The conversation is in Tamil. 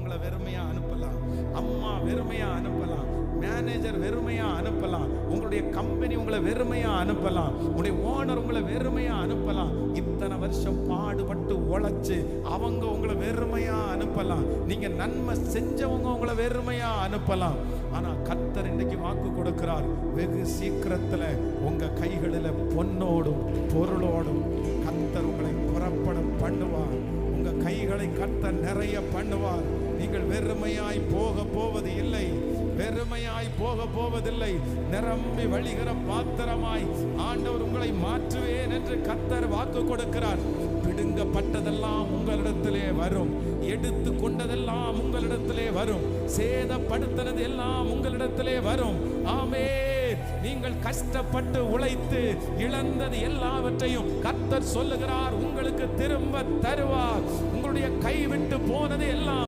உங்களை வெறுமையா அனுப்பலாம், அம்மா வெறுமையா அனுப்பலாம், மேனேஜர் வெறுமையா அனுப்பலாம், உங்களுடைய கம்பெனி உங்களை வெறுமையா அனுப்பலாம், உங்களுடைய ஓனர் உங்களை வெறுமையா அனுப்பலாம். இத்தனை வருஷம் பாடுபட்டு உழைச்சு அவங்க உங்களை வெறுமையா அனுப்பலாம், நீங்க நன்மை செஞ்சவங்க உங்களை வெறுமையா அனுப்பலாம். ஆனா கர்த்தர் இன்னைக்கு வாக்கு கொடுக்கிறார், வெகு சீக்கிரத்துல உங்க கைகளில பொன்னோடும் பொருளோடும் கர்த்தர் உங்களை புறப்பட பண்ணுவார். உங்க கைகளை கர்த்தர் நிறைய பண்ணுவார். நீங்கள் வெறுமையாய் போக போவது இல்லை, வெறுமையாய் போக போவதில்லை. நிரம்பி வழிகிற பாத்திரமாய் ஆண்டவர் உங்களை மாற்றுவேன் என்று கர்த்தர் வாக்கு கொடுக்கிறார். பிடுங்கப்பட்டதெல்லாம் உங்களிடத்திலே வரும், எடுத்து கொண்டதெல்லாம் உங்களிடத்திலே வரும், சேதப்படுத்தினது எல்லாம் உங்களிடத்திலே வரும். ஆமே, நீங்கள் கஷ்டப்பட்டு உழைத்து இழந்தது எல்லாவற்றையும் கர்த்தர் சொல்லுகிறார் உங்களுக்கு திரும்ப தருவார். உங்களுடைய கை விட்டு போனது எல்லாம்